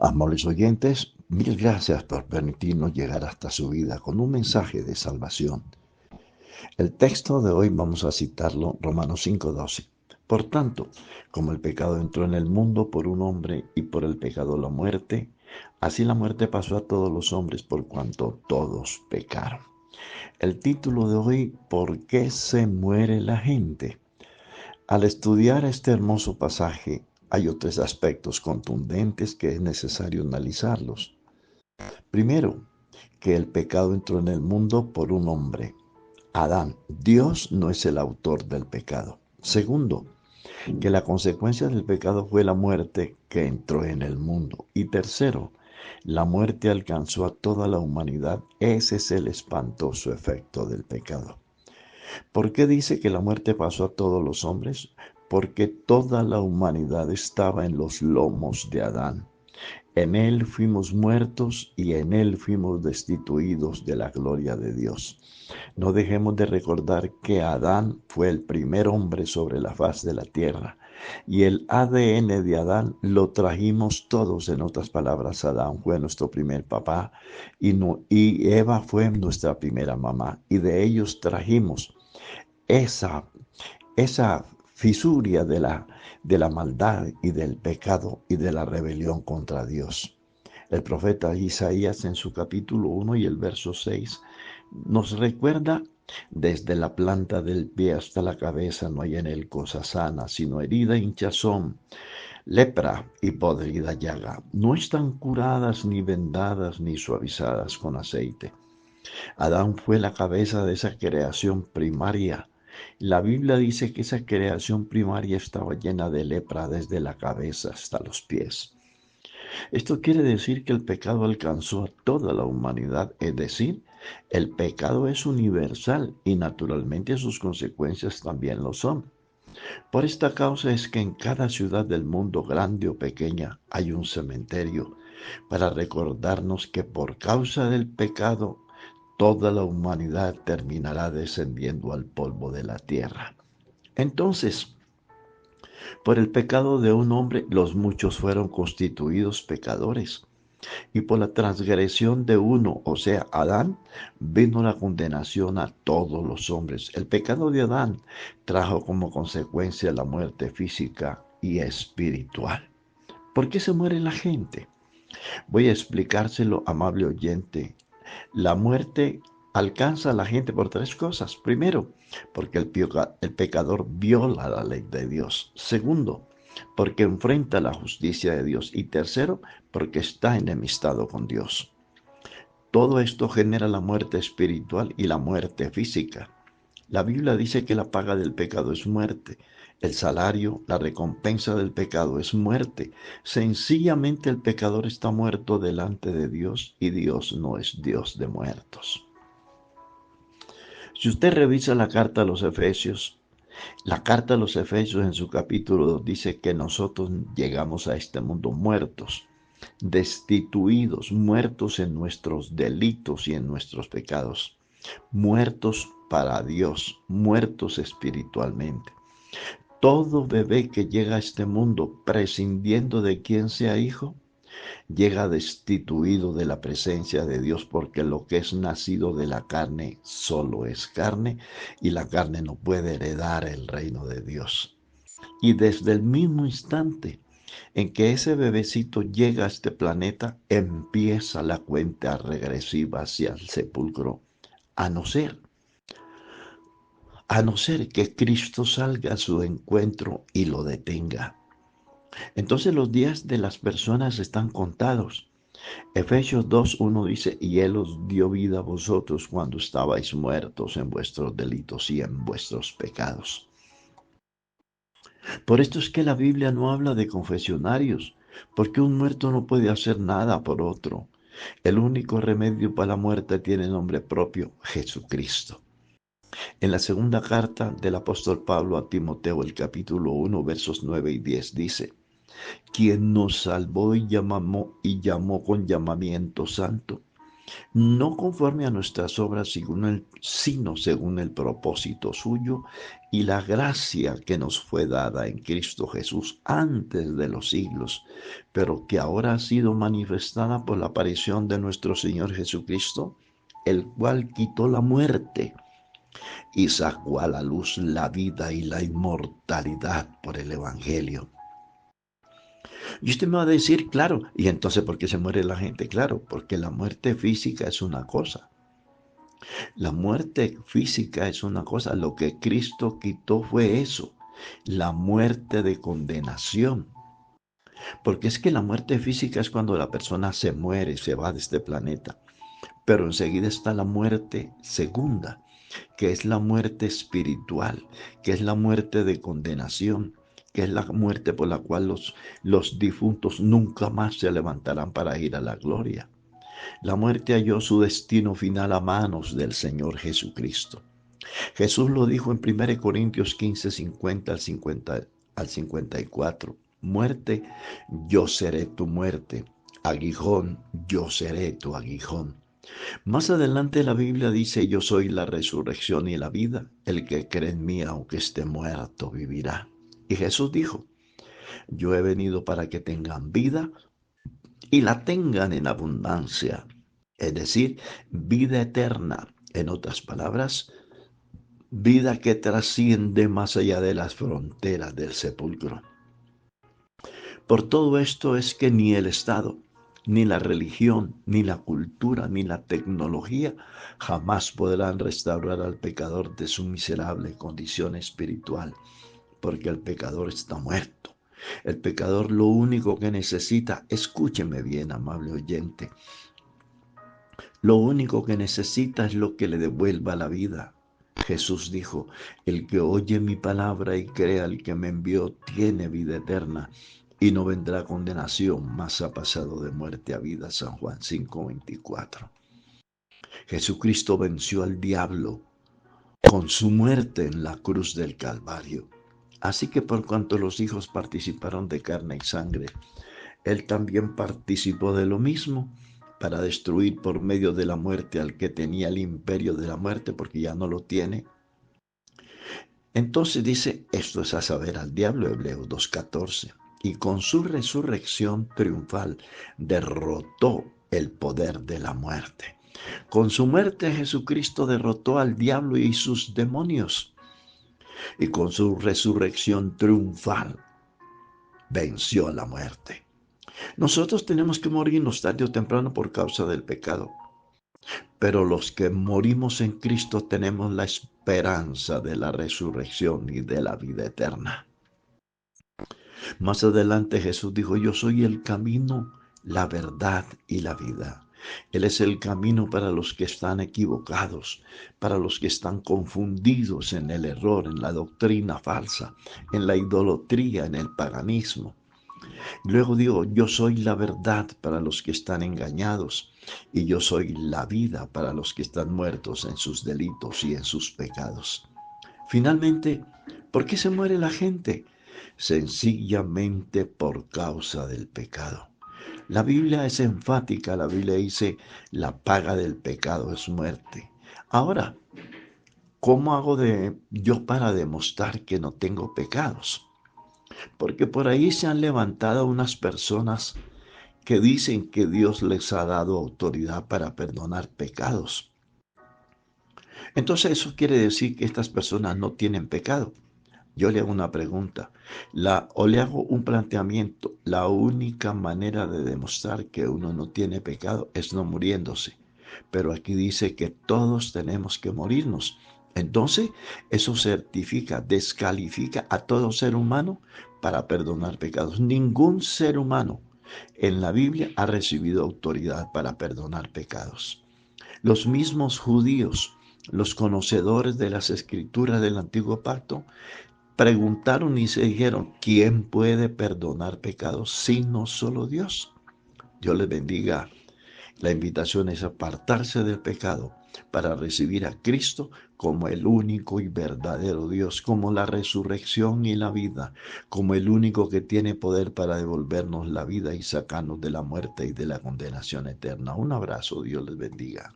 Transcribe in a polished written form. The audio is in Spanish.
Amables oyentes, mil gracias por permitirnos llegar hasta su vida con un mensaje de salvación. El texto de hoy vamos a citarlo, Romanos 5:12. Por tanto, como el pecado entró en el mundo por un hombre y por el pecado la muerte, así la muerte pasó a todos los hombres por cuanto todos pecaron. El título de hoy, ¿por qué se muere la gente? Al estudiar este hermoso pasaje, hay otros aspectos contundentes que es necesario analizarlos. Primero, que el pecado entró en el mundo por un hombre, Adán. Dios no es el autor del pecado. Segundo, que la consecuencia del pecado fue la muerte que entró en el mundo. Y tercero, la muerte alcanzó a toda la humanidad. Ese es el espantoso efecto del pecado. ¿Por qué dice que la muerte pasó a todos los hombres? Porque toda la humanidad estaba en los lomos de Adán. En él fuimos muertos y en él fuimos destituidos de la gloria de Dios. No dejemos de recordar que Adán fue el primer hombre sobre la faz de la tierra y el ADN de Adán lo trajimos todos. En otras palabras, Adán fue nuestro primer papá y Eva fue nuestra primera mamá, y de ellos trajimos esa, esa fisuria de la maldad y del pecado y de la rebelión contra Dios. El profeta Isaías en su capítulo 1 y el verso 6 nos recuerda: desde la planta del pie hasta la cabeza no hay en él cosa sana, sino herida, hinchazón, lepra y podrida llaga. No están curadas, ni vendadas, ni suavizadas con aceite. Adán fue la cabeza de esa creación primaria. La Biblia dice que esa creación primaria estaba llena de lepra desde la cabeza hasta los pies. Esto quiere decir que el pecado alcanzó a toda la humanidad, es decir, el pecado es universal y naturalmente sus consecuencias también lo son. Por esta causa es que en cada ciudad del mundo, grande o pequeña, hay un cementerio para recordarnos que por causa del pecado toda la humanidad terminará descendiendo al polvo de la tierra. Entonces, por el pecado de un hombre, los muchos fueron constituidos pecadores. Y por la transgresión de uno, o sea, Adán, vino la condenación a todos los hombres. El pecado de Adán trajo como consecuencia la muerte física y espiritual. ¿Por qué se muere la gente? Voy a explicárselo, amable oyente. La muerte alcanza a la gente por tres cosas. Primero, porque el pecador viola la ley de Dios. Segundo, porque enfrenta la justicia de Dios. Y tercero, porque está enemistado con Dios. Todo esto genera la muerte espiritual y la muerte física. La Biblia dice que la paga del pecado es muerte. El salario, la recompensa del pecado es muerte. Sencillamente el pecador está muerto delante de Dios y Dios no es Dios de muertos. Si usted revisa la carta a los Efesios, la carta a los Efesios en su capítulo 2 dice que nosotros llegamos a este mundo muertos, destituidos, muertos en nuestros delitos y en nuestros pecados, muertos para Dios, muertos espiritualmente. Todo bebé que llega a este mundo prescindiendo de quien sea hijo, llega destituido de la presencia de Dios, porque lo que es nacido de la carne solo es carne y la carne no puede heredar el reino de Dios. Y desde el mismo instante en que ese bebecito llega a este planeta, empieza la cuenta regresiva hacia el sepulcro, a no ser que Cristo salga a su encuentro y lo detenga. Entonces los días de las personas están contados. Efesios 2:1 dice: y Él os dio vida a vosotros cuando estabais muertos en vuestros delitos y en vuestros pecados. Por esto es que la Biblia no habla de confesionarios, porque un muerto no puede hacer nada por otro. El único remedio para la muerte tiene nombre propio: Jesucristo. En la segunda carta del apóstol Pablo a Timoteo, el capítulo 1, versos 9 y 10 dice: quien nos salvó y llamó con llamamiento santo no conforme a nuestras obras, sino según el propósito suyo y la gracia que nos fue dada en Cristo Jesús antes de los siglos, pero que ahora ha sido manifestada por la aparición de nuestro Señor Jesucristo, el cual quitó la muerte y sacó a la luz la vida y la inmortalidad por el Evangelio. Y usted me va a decir, claro, ¿y entonces por qué se muere la gente? Claro, porque la muerte física es una cosa. La muerte física es una cosa. Lo que Cristo quitó fue eso, la muerte de condenación. Porque es que la muerte física es cuando la persona se muere, se va de este planeta. Pero enseguida está la muerte segunda, que es la muerte espiritual, que es la muerte de condenación, que es la muerte por la cual los difuntos nunca más se levantarán para ir a la gloria. La muerte halló su destino final a manos del Señor Jesucristo. Jesús lo dijo en 1 Corintios 15, 50 al 54. Muerte, yo seré tu muerte. Aguijón, yo seré tu aguijón. Más adelante la Biblia dice, yo soy la resurrección y la vida. El que cree en mí, aunque esté muerto, vivirá. Y Jesús dijo, yo he venido para que tengan vida y la tengan en abundancia. Es decir, vida eterna. En otras palabras, vida que trasciende más allá de las fronteras del sepulcro. Por todo esto es que ni el Estado, ni la religión, ni la cultura, ni la tecnología jamás podrán restaurar al pecador de su miserable condición espiritual, porque el pecador está muerto. El pecador lo único que necesita, escúcheme bien, amable oyente, lo único que necesita es lo que le devuelva la vida. Jesús dijo, el que oye mi palabra y crea al que me envió tiene vida eterna y no vendrá condenación, mas ha pasado de muerte a vida. San Juan 5:24. Jesucristo venció al diablo con su muerte en la cruz del Calvario. Así que por cuanto los hijos participaron de carne y sangre, Él también participó de lo mismo para destruir por medio de la muerte al que tenía el imperio de la muerte, porque ya no lo tiene. Entonces dice, esto es a saber al diablo, Hebreos 2:14, y con su resurrección triunfal derrotó el poder de la muerte. Con su muerte Jesucristo derrotó al diablo y sus demonios, y con su resurrección triunfal venció a la muerte. Nosotros tenemos que morirnos tarde o temprano por causa del pecado. Pero los que morimos en Cristo tenemos la esperanza de la resurrección y de la vida eterna. Más adelante Jesús dijo, yo soy el camino, la verdad y la vida. Él es el camino para los que están equivocados, para los que están confundidos en el error, en la doctrina falsa, en la idolatría, en el paganismo. Luego digo, yo soy la verdad para los que están engañados y yo soy la vida para los que están muertos en sus delitos y en sus pecados. Finalmente, ¿por qué se muere la gente? Sencillamente por causa del pecado. La Biblia es enfática, la Biblia dice, la paga del pecado es muerte. Ahora, ¿cómo hago yo para demostrar que no tengo pecados? Porque por ahí se han levantado unas personas que dicen que Dios les ha dado autoridad para perdonar pecados. Entonces eso quiere decir que estas personas no tienen pecado. Yo le hago una pregunta, o le hago un planteamiento. La única manera de demostrar que uno no tiene pecado es no muriéndose. Pero aquí dice que todos tenemos que morirnos. Entonces, eso certifica, descalifica a todo ser humano para perdonar pecados. Ningún ser humano en la Biblia ha recibido autoridad para perdonar pecados. Los mismos judíos, los conocedores de las escrituras del antiguo pacto, preguntaron y se dijeron, ¿quién puede perdonar pecados sino solo Dios? Dios les bendiga La invitación es apartarse del pecado para recibir a Cristo como el único y verdadero Dios, como la resurrección y la vida, como el único que tiene poder para devolvernos la vida y sacarnos de la muerte y de la condenación eterna. Un abrazo, Dios les bendiga.